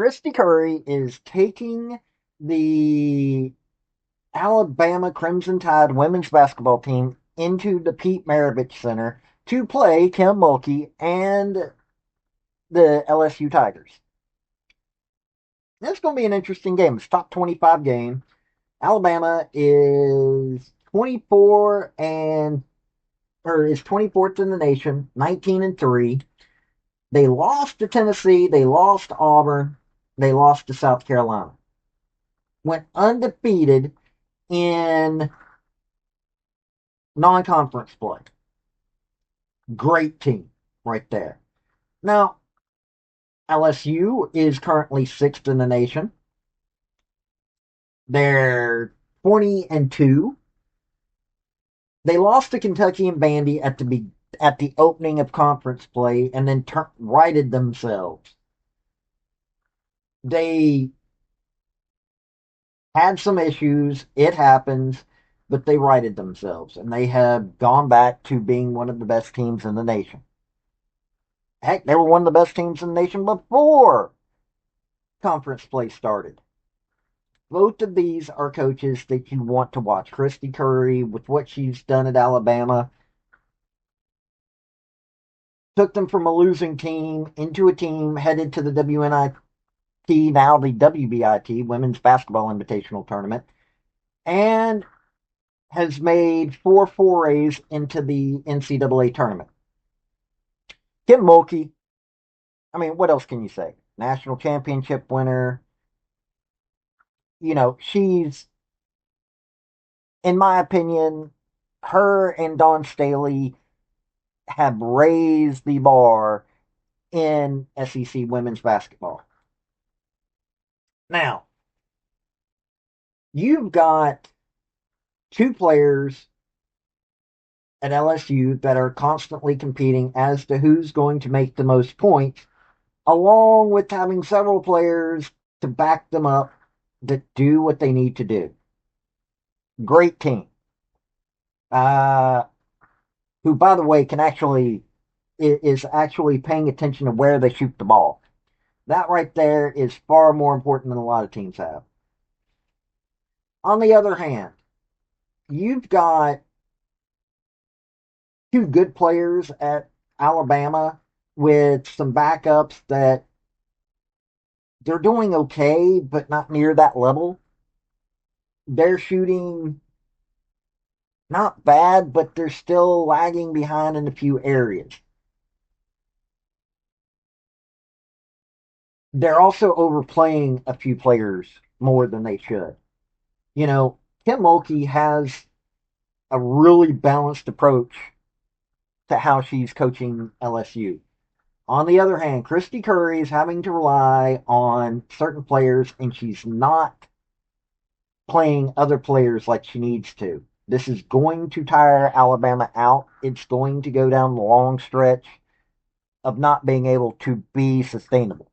Christy Curry is taking the Alabama Crimson Tide women's basketball team into the Pete Maravich Center to play Kim Mulkey and the LSU Tigers. It's going to be an interesting game. It's a top 25 game. Alabama is 24 and or is 24th in the nation, 19-3. They lost to Tennessee, they lost to Auburn, they lost to South Carolina. Went undefeated in non-conference play. Great team right there. Now, LSU is currently 6th in the nation. They're 20-2. They lost to Kentucky and Vandy at the opening of conference play and then righted themselves. They had some issues. It happens, but they righted themselves and they have gone back to being one of the best teams in the nation. Heck, they were one of the best teams in the nation before conference play started. Both of these are coaches that you want to watch. Christy Curry, with what she's done at Alabama, took them from a losing team into a team headed to the WNIT, now the WBIT, Women's Basketball Invitational Tournament, and has made 4 forays into the NCAA tournament. Kim Mulkey, I mean, what else can you say? National championship winner. You know, she's, in my opinion, her and Dawn Staley have raised the bar in SEC women's basketball. Now, you've got 2 players at LSU that are constantly competing as to who's going to make the most points, along with having several players to back them up that do what they need to do. Great team. Who, by the way, is actually paying attention to where they shoot the ball. That right there is far more important than a lot of teams have. On the other hand, you've got 2 good players at Alabama with some backups that they're doing okay, but not near that level. They're shooting not bad, but they're still lagging behind in a few areas. They're also overplaying a few players more than they should. You know, Kim Mulkey has a really balanced approach to how she's coaching LSU. On the other hand, Christy Curry is having to rely on certain players, and she's not playing other players like she needs to. This is going to tire Alabama out. It's going to go down the long stretch of not being able to be sustainable.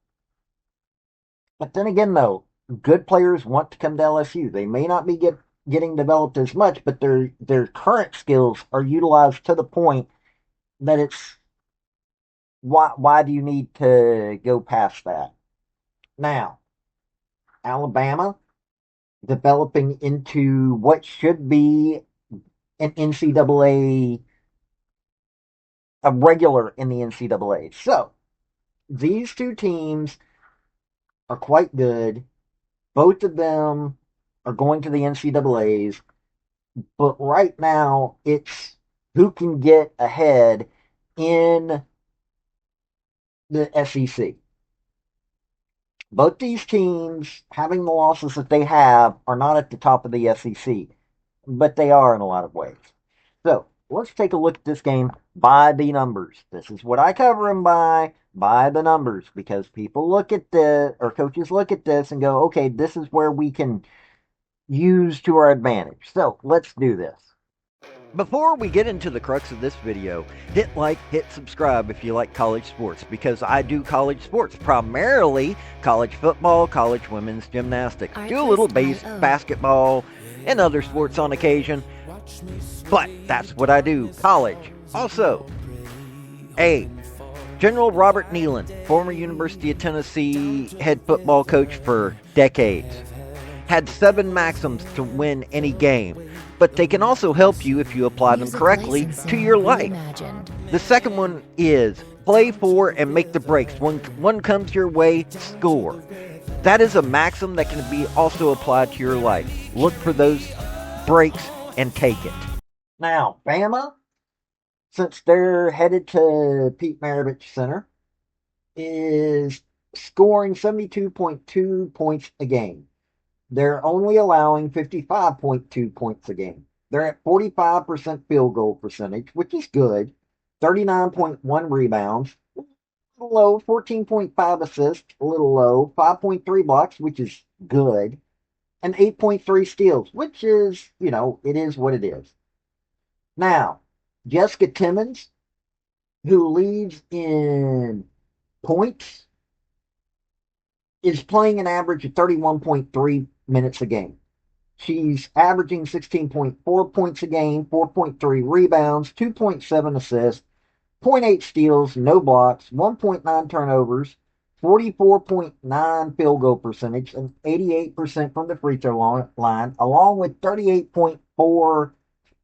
But then again, though, good players want to come to LSU. They may not be getting developed as much, but their current skills are utilized to the point that it's why do you need to go past that? Now, Alabama developing into what should be an NCAA, a regular in the NCAA. So, these 2 teams are quite good. Both of them are going to the NCAAs. But right now, it's who can get ahead in the SEC. Both these teams, having the losses that they have, are not at the top of the SEC, but they are in a lot of ways. So, let's take a look at this game by the numbers. This is what I cover them by the numbers, because people look at this, or coaches look at this and go, okay, this is where we can use to our advantage. So, let's do this. Before we get into the crux of this video, hit like, hit subscribe if you like college sports, because I do college sports, primarily college football, college women's gymnastics, do a little basketball and other sports on occasion, but that's what I do, college. Also, General Robert Nealon, former University of Tennessee head football coach for decades, had 7 maxims to win any game, but they can also help you if you apply them correctly to your life. The second one is play for and make the breaks. When one comes your way, score. That is a maxim that can be also applied to your life. Look for those breaks and take it. Now, Bama, since they're headed to Pete Maravich Center, is scoring 72.2 points a game. They're only allowing 55.2 points a game. They're at 45% field goal percentage, which is good. 39.1 rebounds, a little low. 14.5 assists, a little low. 5.3 blocks, which is good. And 8.3 steals, which is, it is what it is. Now, Jessica Timmons, who leads in points, is playing an average of 31.3 minutes a game. She's averaging 16.4 points a game, 4.3 rebounds, 2.7 assists, zero point 0.8 steals, no blocks, 1.9 turnovers, 44.9 field goal percentage, and 88% from the free throw line, along with 38.4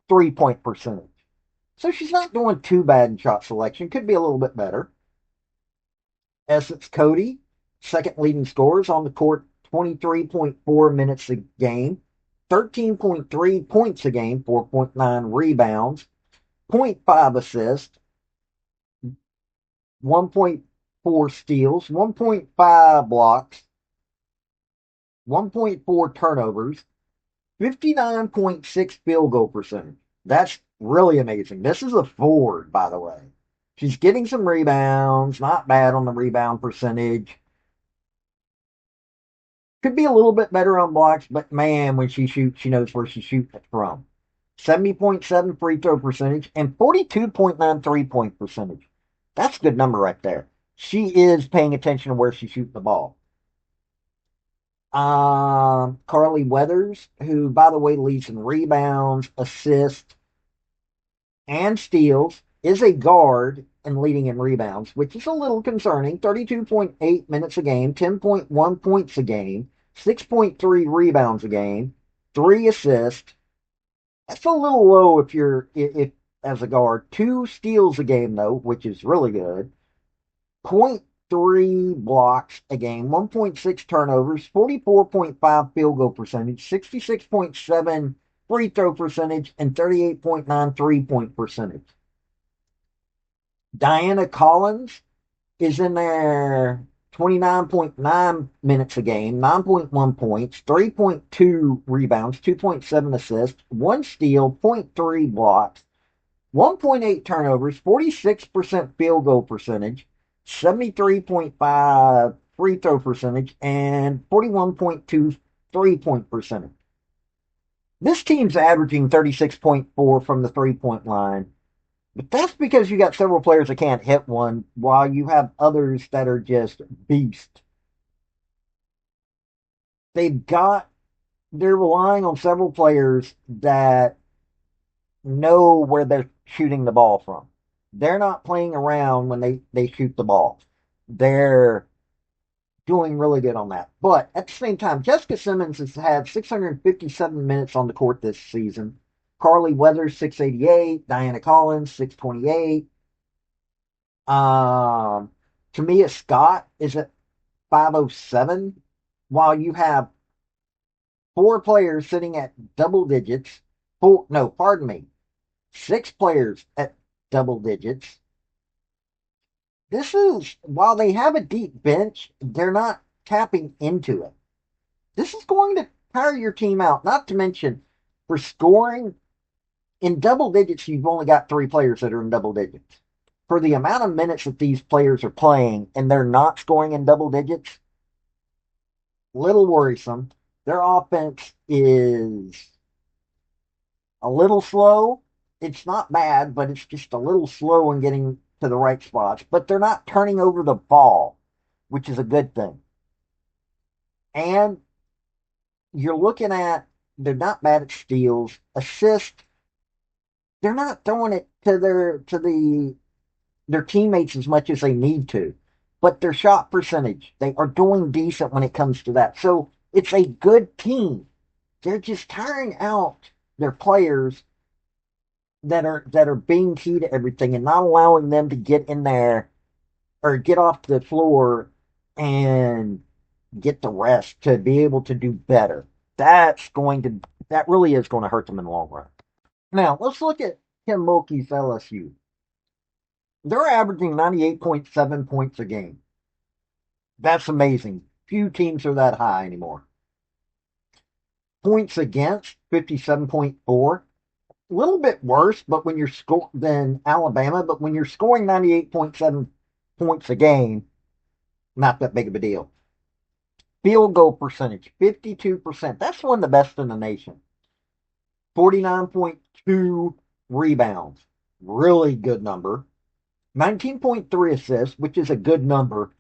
3-point percentage. So she's not doing too bad in shot selection. Could be a little bit better. Essence Cody, second leading scorers on the court, 23.4 minutes a game, 13.3 points a game, 4.9 rebounds, 0.5 assists, 1.4 steals, 1.5 blocks, 1.4 turnovers, 59.6 field goal percentage. That's really amazing. This is a forward, by the way. She's getting some rebounds, not bad on the rebound percentage. Could be a little bit better on blocks, but man, when she shoots, she knows where she's shooting it from. 70.7 free throw percentage and 42.9 3-point percentage. That's a good number right there. She is paying attention to where she's shooting the ball. Carly Weathers, who, by the way, leads in rebounds, assists, and steals, is a guard and leading in rebounds, which is a little concerning. 32.8 minutes a game, 10.1 points a game, 6.3 rebounds a game, 3 assists. That's a little low if as a guard. 2 steals a game though, which is really good. 0.3 blocks a game, 1.6 turnovers, 44.5 field goal percentage, 66.7 free throw percentage, and 38.9 3-point percentage. Diana Collins is in there 29.9 minutes a game, 9.1 points, 3.2 rebounds, 2.7 assists, 1 steal, 0.3 blocks, 1.8 turnovers, 46% field goal percentage, 73.5 free throw percentage, and 41.2 3-point percentage. This team's averaging 36.4 from the 3-point line. But that's because you got several players that can't hit one, while you have others that are just beast. They've got they're relying on several players that know where they're shooting the ball from. They're not playing around when they shoot the ball. They're doing really good on that. But at the same time, Jessica Simmons has had 657 minutes on the court this season. Carly Weathers, 688. Diana Collins, 628. Tamia Scott is at 507, while you have 4 players sitting at double digits. No, pardon me. 6 players at double digits. This is, while they have a deep bench, they're not tapping into it. This is going to tire your team out, not to mention for scoring. In double digits, you've only got 3 players that are in double digits. For the amount of minutes that these players are playing and they're not scoring in double digits, little worrisome. Their offense is a little slow. It's not bad, but it's just a little slow in getting to the right spots. But they're not turning over the ball, which is a good thing. And you're looking at, they're not bad at steals, assists. They're not throwing it to the their teammates as much as they need to. But their shot percentage, they are doing decent when it comes to that. So it's a good team. They're just tiring out their players that are being key to everything and not allowing them to get in there or get off the floor and get the rest to be able to do better. That really is going to hurt them in the long run. Now let's look at Kim Mulkey's LSU. They're averaging 98.7 points a game. That's amazing. Few teams are that high anymore. Points against 57.4. A little bit worse, but when you're than Alabama, but when you're scoring 98.7 points a game, not that big of a deal. Field goal percentage, 52%. That's one of the best in the nation. 49.2 rebounds. Really good number. 19.3 assists, which is a good number.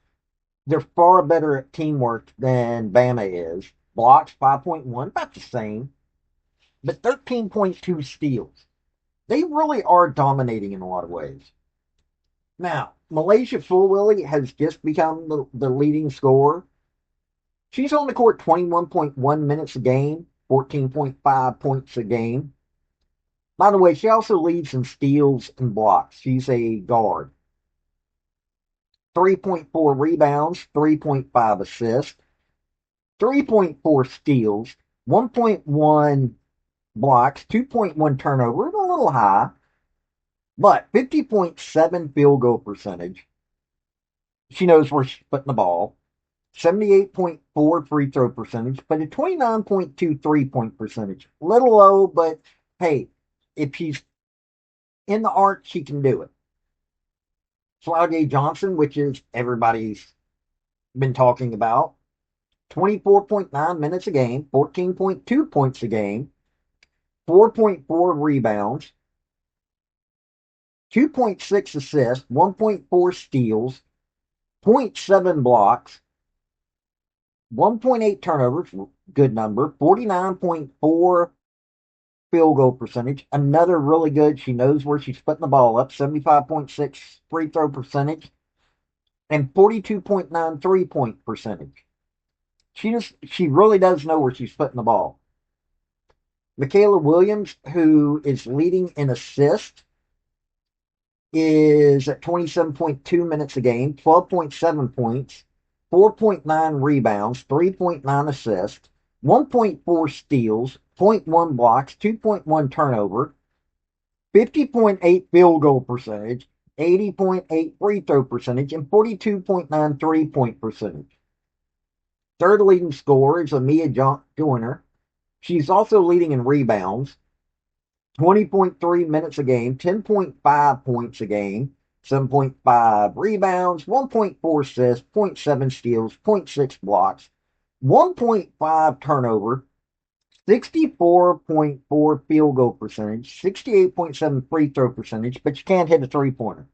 They're far better at teamwork than Bama is. Blocks, 5.1, about the same. But 13.2 steals. They really are dominating in a lot of ways. Now, Malaysia Fulwilly has just become the leading scorer. She's on the court 21.1 minutes a game, 14.5 points a game. By the way, she also leads in steals and blocks. She's a guard. 3.4 rebounds, 3.5 assists, 3.4 steals, 1.1 blocks, 2.1 turnover, a little high, but 50.7 field goal percentage. She knows where she's putting the ball. 78.4 free throw percentage, but a 29.2 3-point percentage. A little low, but hey, if she's in the arc, she can do it. Flau'jae Johnson, which is everybody's been talking about, 24.9 minutes a game, 14.2 points a game, 4.4 rebounds, 2.6 assists, 1.4 steals, zero point 0.7 blocks, 1.8 turnovers, good number, 49.4 field goal percentage, another really good. She knows where she's putting the ball up, 75.6 free throw percentage, and 42.9 3-point percentage. She really does know where she's putting the ball. Michaela Williams, who is leading in assists, is at 27.2 minutes a game, 12.7 points, 4.9 rebounds, 3.9 assists, 1.4 steals, zero point 0.1 blocks, 2.1 turnover, 50.8 field goal percentage, 80.8 free throw percentage, and 42.9 3-point percentage. Third leading scorer is Amia Joyner. She's also leading in rebounds, 20.3 minutes a game, 10.5 points a game, 7.5 rebounds, 1.4 assists, zero point 0.7 steals, zero point 0.6 blocks, 1.5 turnover, 64.4 field goal percentage, 68.7 free throw percentage, but you can't hit a three-pointer.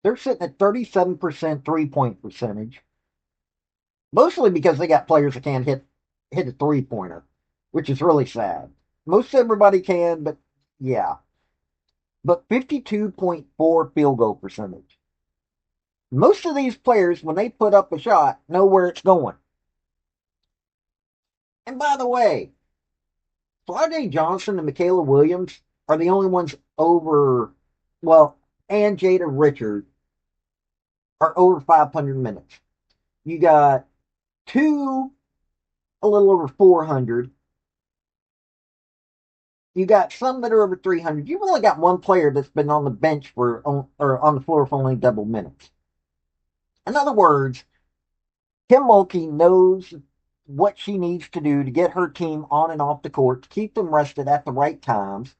They're sitting at 37% three-point percentage, mostly because they got players that can't hit a three-pointer, which is really sad. Most everybody can, but yeah. But 52.4 field goal percentage. Most of these players, when they put up a shot, know where it's going. And by the way, Flau'jae Johnson and Michaela Williams are the only ones over, well, and Jada Richard are over 500 minutes. You got two, a little over 400. You got some that are over 300. You've only got one player that's been on the bench or on the floor for only double minutes. In other words, Kim Mulkey knows what she needs to do to get her team on and off the court, to keep them rested at the right times.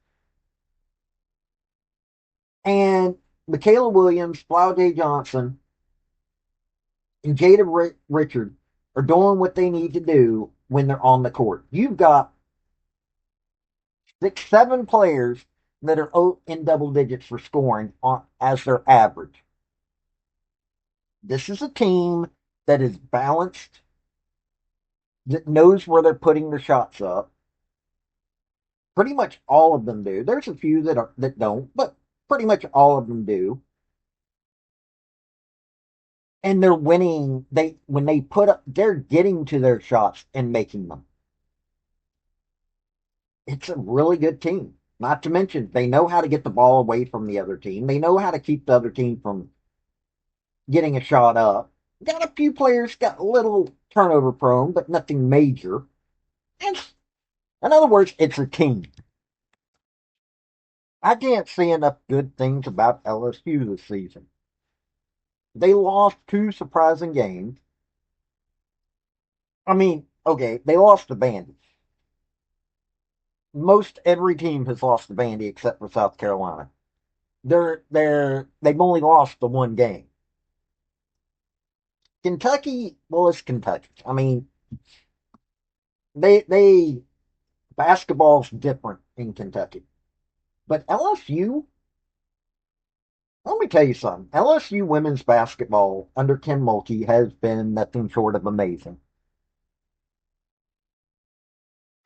And Michaela Williams, Flau'jae Johnson, and Jada Richard are doing what they need to do when they're on the court. You've got 6, 7 players that are in double digits for scoring as their average. This is a team that is balanced, that knows where they're putting their shots up. Pretty much all of them do. There's a few that don't, but pretty much all of them do. And they're winning. They when they put up, they're getting to their shots and making them. It's a really good team. Not to mention, they know how to get the ball away from the other team. They know how to keep the other team from getting a shot up. Got a few players got a little turnover prone, but nothing major. And in other words, it's a team. I can't say enough good things about LSU this season. They lost two surprising games. I mean, okay, they lost to Vandy. Most every team has lost to Vandy except for South Carolina. They've only lost the one game. Kentucky, well, it's Kentucky. I mean, they basketball's different in Kentucky, but LSU. Let me tell you something. LSU women's basketball under Kim Mulkey has been nothing short of amazing.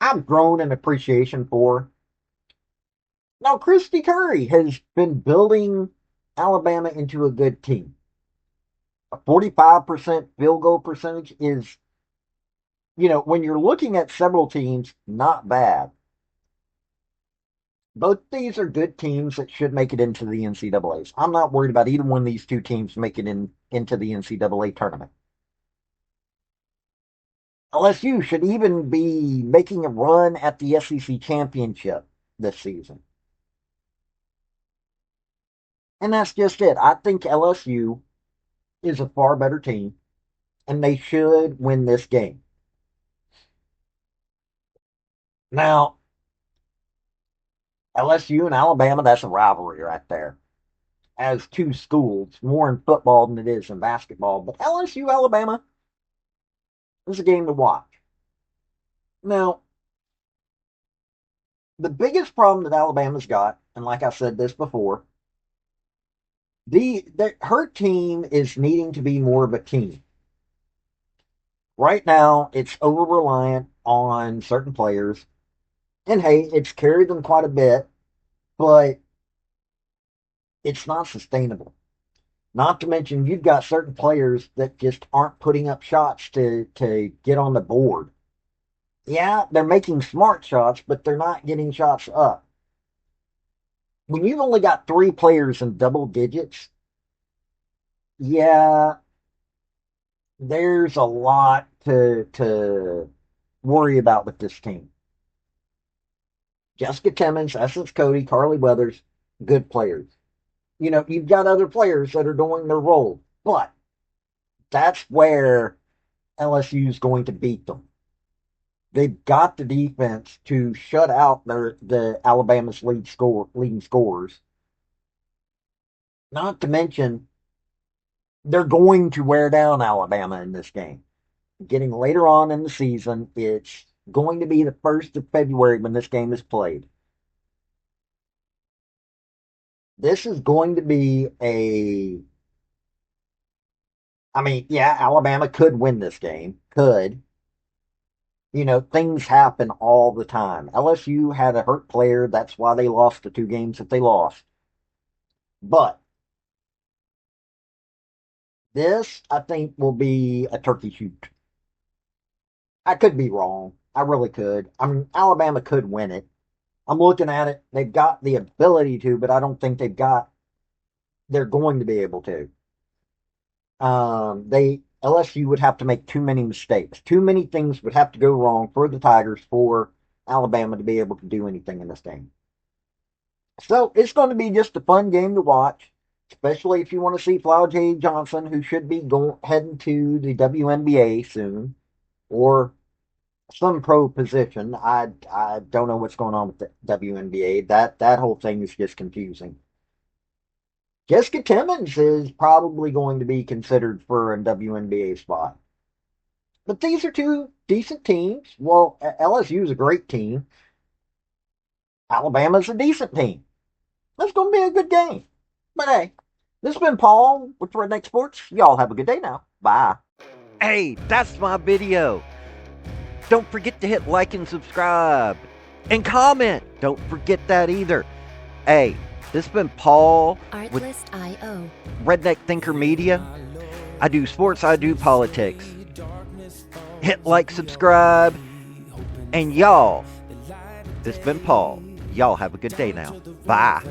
I've grown an appreciation for. Now, Christy Curry has been building Alabama into a good team. A 45% field goal percentage is, when you're looking at several teams, not bad. Both these are good teams that should make it into the NCAAs. I'm not worried about either one of these two teams making it into the NCAA tournament. LSU should even be making a run at the SEC championship this season. And that's just it. I think LSU is a far better team, and they should win this game. Now, LSU and Alabama, that's a rivalry right there. As two schools, more in football than it is in basketball. But LSU, Alabama is a game to watch. Now, the biggest problem that Alabama's got, and like I said this before, her team is needing to be more of a team. Right now, it's over reliant on certain players, and hey, it's carried them quite a bit, but it's not sustainable. Not to mention, you've got certain players that just aren't putting up shots to get on the board. Yeah, they're making smart shots, but they're not getting shots up. When you've only got three players in double digits, yeah, there's a lot to worry about with this team. Jessica Timmons, Essence Cody, Carly Weathers, good players. You've got other players that are doing their role, but that's where LSU is going to beat them. They've got the defense to shut out the Alabama's leading scorers. Not to mention, they're going to wear down Alabama in this game. Getting later on in the season, it's going to be the 1st of February when this game is played. This is going to be I mean, yeah, Alabama could win this game. Could. Things happen all the time. LSU had a hurt player. That's why they lost the two games that they lost. But this, I think, will be a turkey shoot. I could be wrong. I really could. I mean, Alabama could win it. I'm looking at it. They've got the ability to, but I don't think they're going to be able to. LSU would have to make too many mistakes. Too many things would have to go wrong for the Tigers for Alabama to be able to do anything in this game. So it's going to be just a fun game to watch, especially if you want to see Flau'jae Johnson, who should be heading to the WNBA soon, or some pro position. I don't know what's going on with the WNBA. That whole thing is just confusing. Jessica Timmons is probably going to be considered for a WNBA spot. But these are two decent teams. Well, LSU is a great team. Alabama's a decent team. That's going to be a good game. But hey, this has been Paul with Redneck Sports. Y'all have a good day now. Bye. Hey, that's my video. Don't forget to hit like and subscribe. And comment. Don't forget that either. Hey, this has been Paul with Artlist.io. Redneck Thinker Media. I do sports, I do politics. Hit like, subscribe, and y'all, this has been Paul. Y'all have a good day now. Bye.